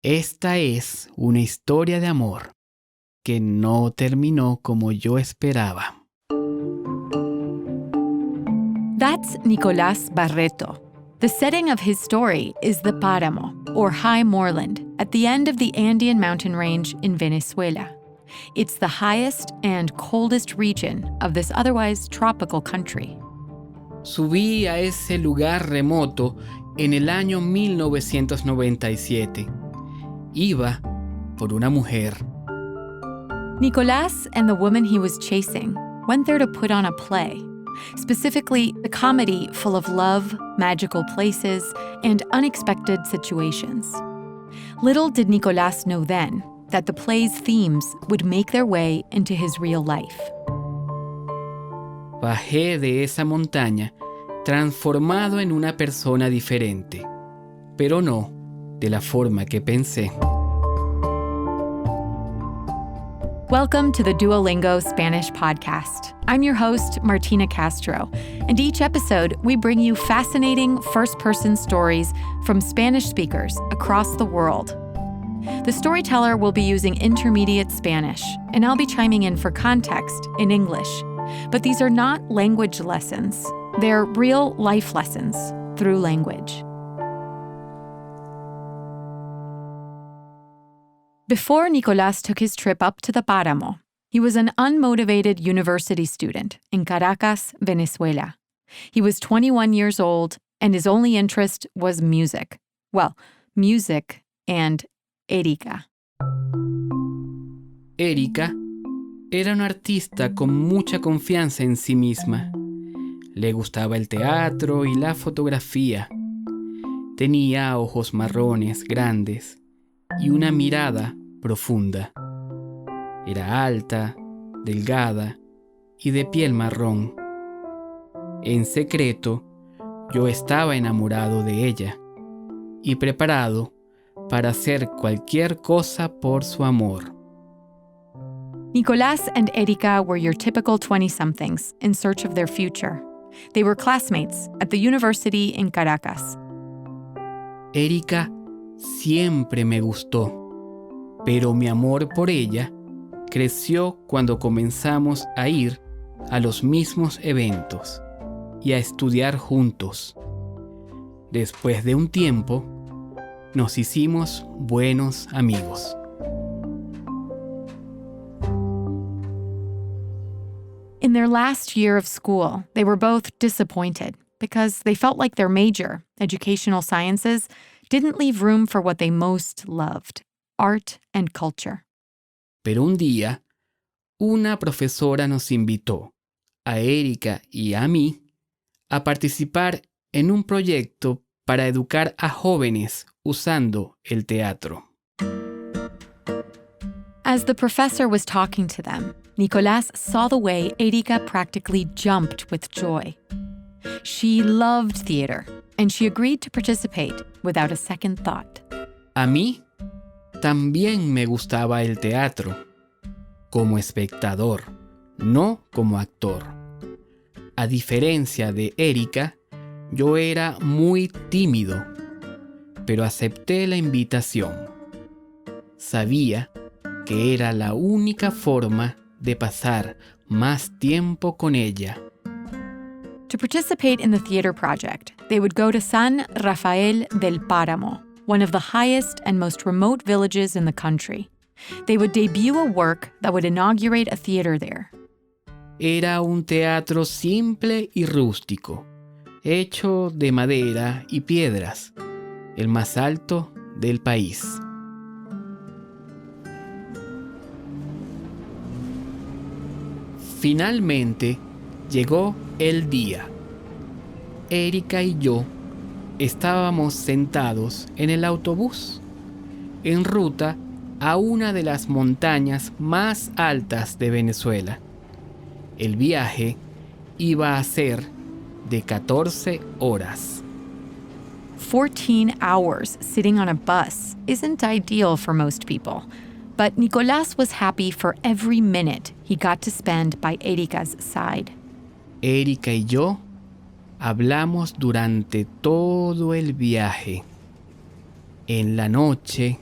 Esta es una historia de amor que no terminó como yo esperaba. That's Nicolás Barreto. The setting of his story is the Paramo, or high moorland, at the end of the Andean mountain range in Venezuela. It's the highest and coldest region of this otherwise tropical country. Subí a ese lugar remoto en el año 1997. Iba por una mujer. Nicolás and the woman he was chasing went there to put on a play, specifically a comedy full of love, magical places, and unexpected situations. Little did Nicolás know then that the play's themes would make their way into his real life. Bajé de esa montaña transformado en una persona diferente, pero no de la forma que pensé. Welcome to the Duolingo Spanish Podcast. I'm your host, Martina Castro, and each episode we bring you fascinating first-person stories from Spanish speakers across the world. The storyteller will be using intermediate Spanish, and I'll be chiming in for context in English. But these are not language lessons. They're real life lessons through language. Before Nicolás took his trip up to the Paramo, he was an unmotivated university student in Caracas, Venezuela. He was 21 years old, and his only interest was music. Well, music and Erika. Erika era una artista con mucha confianza en sí misma. Le gustaba el teatro y la fotografía. Tenía ojos marrones grandes y una mirada profunda. Era alta, delgada y de piel marrón. En secreto, yo estaba enamorado de ella y preparado para hacer cualquier cosa por su amor. Nicolás and Erika were your typical 20-somethings in search of their future. They were classmates at the university in Caracas. Erika siempre me gustó, pero mi amor por ella creció cuando comenzamos a ir a los mismos eventos y a estudiar juntos. Después de un tiempo, nos hicimos buenos amigos. In their last year of school, they were both disappointed because they felt like their major, educational sciences, didn't leave room for what they most loved, art and culture. Pero un día, una profesora nos invitó, a Erika y a mí, a participar en un proyecto para educar a jóvenes usando el teatro. As the professor was talking to them, Nicolás saw the way Erika practically jumped with joy. She loved theater, and she agreed to participate without a second thought. A mí también me gustaba el teatro, como espectador, no como actor. A diferencia de Erika, yo era muy tímido, pero acepté la invitación. Sabía que era la única forma de pasar más tiempo con ella. To participate in the theater project, they would go to San Rafael del Paramo, one of the highest and most remote villages in the country. They would debut a work that would inaugurate a theater there. Era un teatro simple y rústico, hecho de madera y piedras, el más alto del país. Finalmente llegó el día. Erika y yo estábamos sentados en el autobús, en ruta a una de las montañas más altas de Venezuela. El viaje iba a ser de 14 horas. 14 hours sitting on a bus isn't ideal for most people, but Nicolás was happy for every minute he got to spend by Erika's side. Erika y yo hablamos durante todo el viaje. En la noche,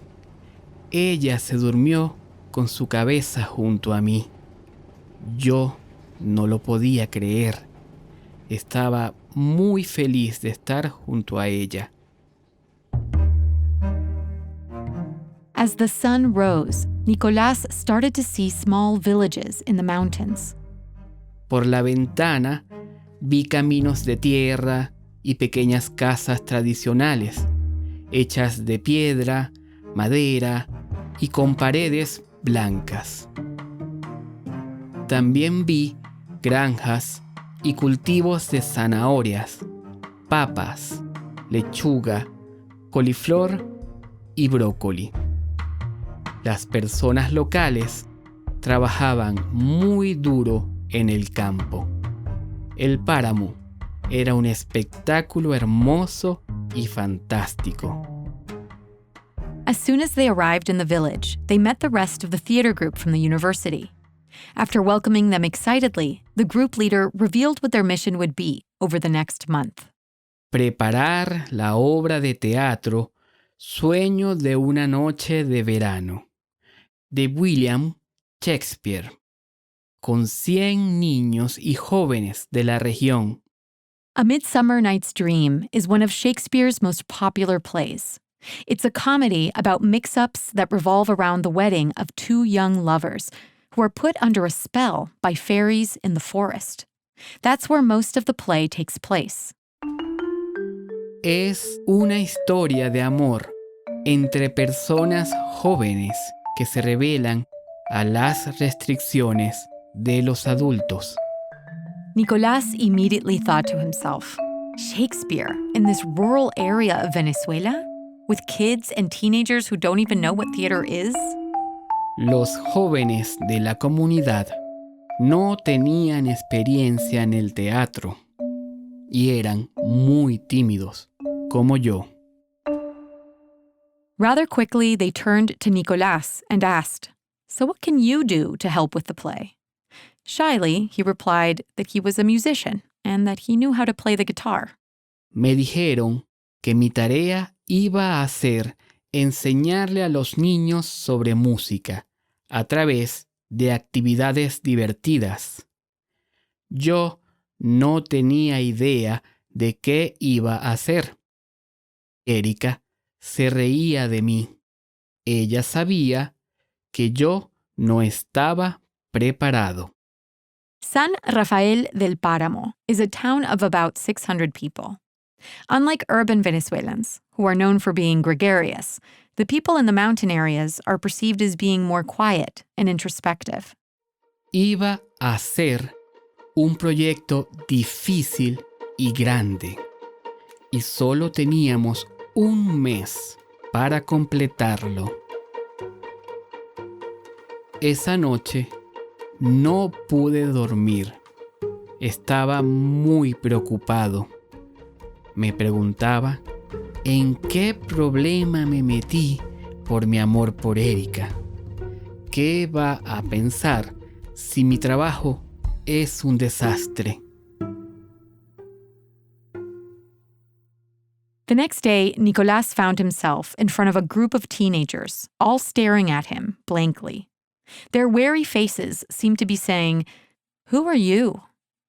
ella se durmió con su cabeza junto a mí. Yo no lo podía creer. Estaba muy feliz de estar junto a ella. As the sun rose, Nicolás started to see small villages in the mountains. Por la ventana vi caminos de tierra y pequeñas casas tradicionales, hechas de piedra, madera y con paredes blancas. También vi granjas y cultivos de zanahorias, papas, lechuga, coliflor y brócoli. Las personas locales trabajaban muy duro en el campo. El páramo era un espectáculo hermoso y fantástico. As soon as they arrived in the village, they met the rest of the theater group from the university. After welcoming them excitedly, the group leader revealed what their mission would be over the next month. Preparar la obra de teatro Sueño de una noche de verano, de William Shakespeare, con 100 niños y jóvenes de la región. A Midsummer Night's Dream is one of Shakespeare's most popular plays. It's a comedy about mix-ups that revolve around the wedding of two young lovers who are put under a spell by fairies in the forest. That's where most of the play takes place. Es una historia de amor entre personas jóvenes que se rebelan a las restricciones de los adultos. Nicolás immediately thought to himself, Shakespeare in this rural area of Venezuela? With kids and teenagers who don't even know what theater is? Los jóvenes de la comunidad no tenían experiencia en el teatro y eran muy tímidos, como yo. Rather quickly, they turned to Nicolás and asked, "So what can you do to help with the play?" Shyly, he replied that he was a musician and that he knew how to play the guitar. Me dijeron que mi tarea iba a ser enseñarle a los niños sobre música a través de actividades divertidas. Yo no tenía idea de qué iba a hacer. Erika se reía de mí. Ella sabía que yo no estaba preparado. San Rafael del Páramo is a town of about 600 people. Unlike urban Venezuelans, who are known for being gregarious, the people in the mountain areas are perceived as being more quiet and introspective. Iba a ser un proyecto difícil y grande, y solo teníamos un mes para completarlo. Esa noche no pude dormir. Estaba muy preocupado. Me preguntaba en qué problema me metí por mi amor por Erika. ¿Qué va a pensar si mi trabajo es un desastre? The next day, Nicolás found himself in front of a group of teenagers, all staring at him blankly. Their wary faces seemed to be saying, "Who are you?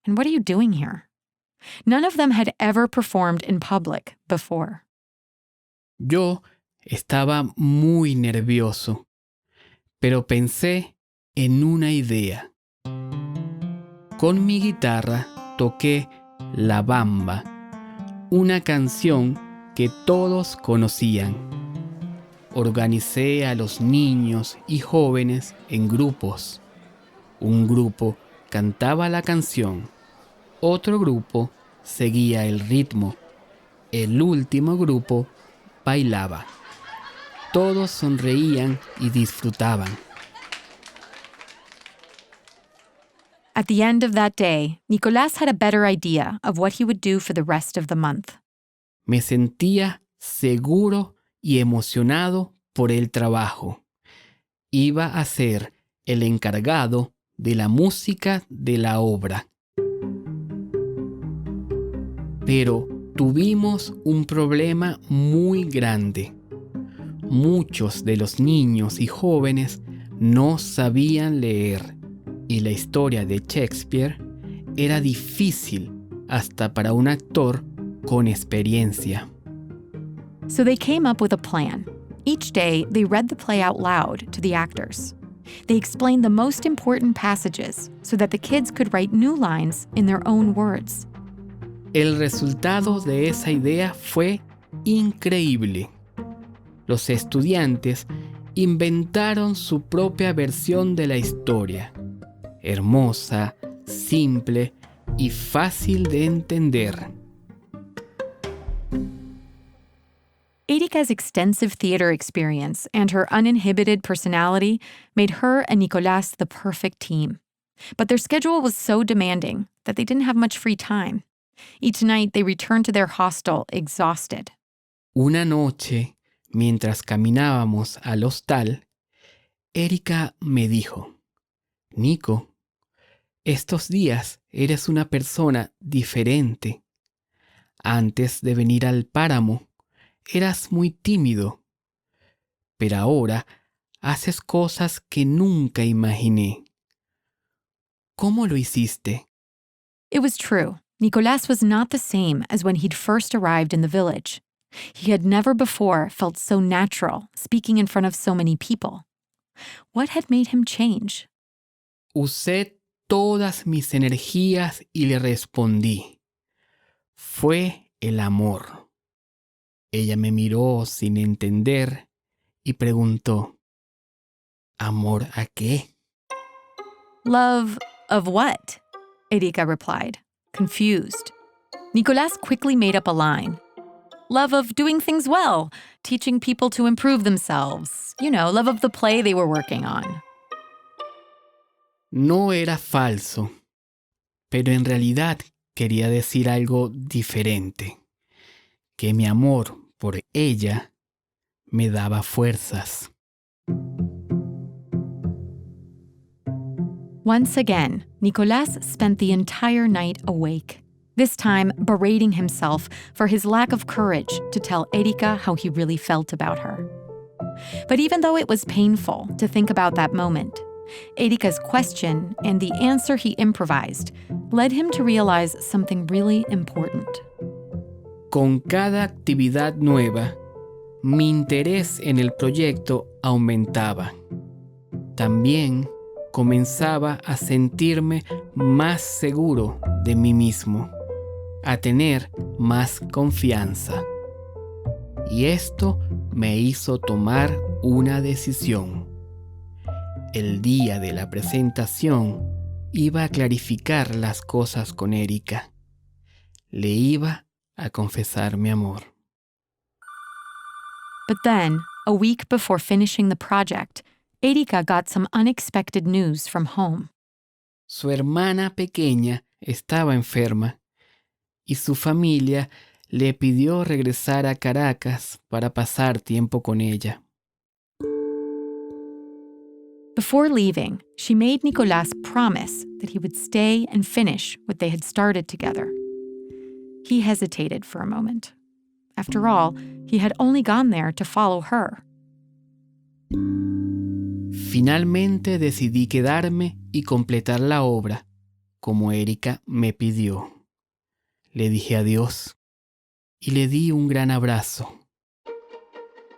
And what are you doing here?" None of them had ever performed in public before. Yo estaba muy nervioso, pero pensé en una idea. Con mi guitarra toqué La Bamba, una canción que todos conocían. Organicé a los niños y jóvenes en grupos. Un grupo cantaba la canción, otro grupo seguía el ritmo, el último grupo bailaba. Todos sonreían y disfrutaban. At the end of that day, Nicolás had a better idea of what he would do for the rest of the month. Me sentía seguro y emocionado por el trabajo. Iba a ser el encargado de la música de la obra. Pero tuvimos un problema muy grande. Muchos de los niños y jóvenes no sabían leer y la historia de Shakespeare era difícil hasta para un actor con experiencia. So they came up with a plan. Each day, they read the play out loud to the actors. They explained the most important passages so that the kids could write new lines in their own words. El resultado de esa idea fue increíble. Los estudiantes inventaron su propia versión de la historia, hermosa, simple y fácil de entender. Erika's extensive theater experience and her uninhibited personality made her and Nicolás the perfect team. But their schedule was so demanding that they didn't have much free time. Each night they returned to their hostel exhausted. Una noche, mientras caminábamos al hostal, Erika me dijo: Nico, estos días eres una persona diferente. Antes de venir al páramo, eras muy tímido, pero ahora haces cosas que nunca imaginé. ¿Cómo lo hiciste? It was true. Nicolás was not the same as when he'd first arrived in the village. He had never before felt so natural, speaking in front of so many people. What had made him change? Usé todas mis energías y le respondí. Fue el amor. Ella me miró sin entender y preguntó: ¿Amor a qué? Love of what? Erika replied, confused. Nicolás quickly made up a line. Love of doing things well, teaching people to improve themselves. You know, love of the play they were working on. No era falso, pero en realidad quería decir algo diferente. Que mi amor por ella me daba fuerzas. Once again, Nicolás spent the entire night awake, this time berating himself for his lack of courage to tell Erika how he really felt about her. But even though it was painful to think about that moment, Erika's question and the answer he improvised led him to realize something really important. Con cada actividad nueva, mi interés en el proyecto aumentaba. También comenzaba a sentirme más seguro de mí mismo, a tener más confianza. Y esto me hizo tomar una decisión. El día de la presentación iba a clarificar las cosas con Erika. Le iba a confesar mi amor. But then, a week before finishing the project, Erika got some unexpected news from home. Su hermana pequeña estaba enferma y su familia le pidió regresar a Caracas para pasar tiempo con ella. Before leaving, she made Nicolás promise that he would stay and finish what they had started together. He hesitated for a moment. After all, he had only gone there to follow her. Finalmente decidí quedarme y completar la obra, como Erika me pidió. Le dije adiós y le di un gran abrazo.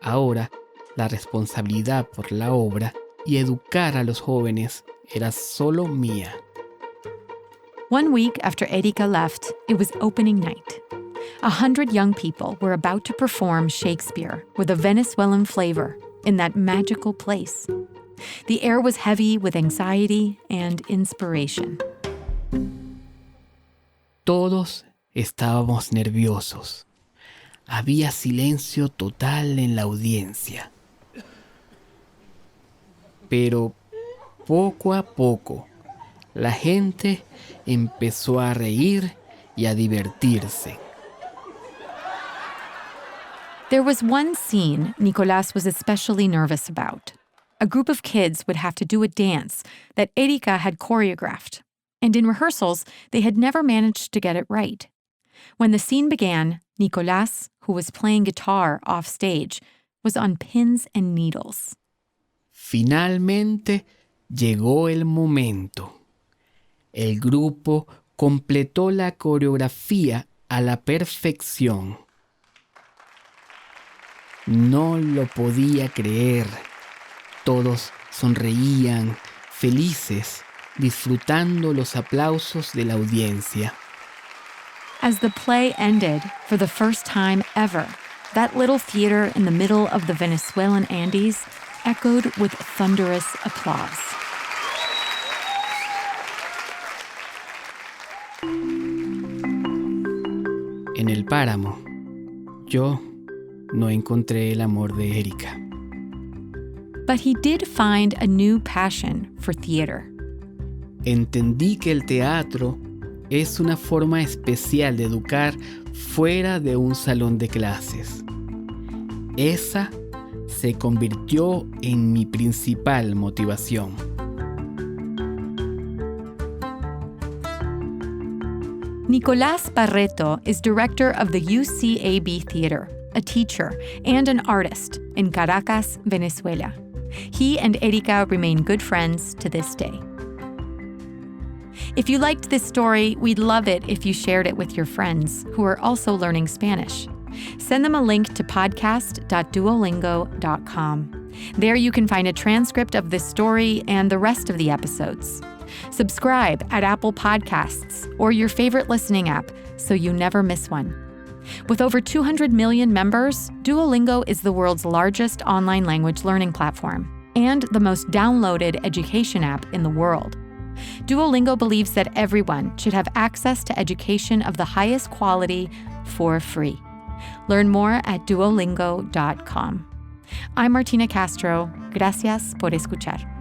Ahora, la responsabilidad por la obra y educar a los jóvenes era solo mía. 1 week after Erika left, it was opening night. 100 young people were about to perform Shakespeare with a Venezuelan flavor in that magical place. The air was heavy with anxiety and inspiration. Todos estábamos nerviosos. Había silencio total en la audiencia. Pero poco a poco, la gente empezó a reír y a divertirse. There was one scene Nicolás was especially nervous about. A group of kids would have to do a dance that Erika had choreographed, and in rehearsals, they had never managed to get it right. When the scene began, Nicolás, who was playing guitar off stage, was on pins and needles. Finalmente llegó el momento. El grupo completó la coreografía a la perfección. No lo podía creer. Todos sonreían, felices, disfrutando los aplausos de la audiencia. As the play ended, for the first time ever, that little theater in the middle of the Venezuelan Andes echoed with thunderous applause. En el páramo, yo no encontré el amor de Erika. But he did find a new passion for theater. Entendí que el teatro es una forma especial de educar fuera de un salón de clases. Esa se convirtió en mi principal motivación. Nicolás Barreto is director of the UCAB Theater, a teacher, and an artist in Caracas, Venezuela. He and Erika remain good friends to this day. If you liked this story, we'd love it if you shared it with your friends who are also learning Spanish. Send them a link to podcast.duolingo.com. There you can find a transcript of this story and the rest of the episodes. Subscribe at Apple Podcasts or your favorite listening app so you never miss one. With over 200 million members, Duolingo is the world's largest online language learning platform and the most downloaded education app in the world. Duolingo believes that everyone should have access to education of the highest quality for free. Learn more at duolingo.com. I'm Martina Castro. Gracias por escuchar.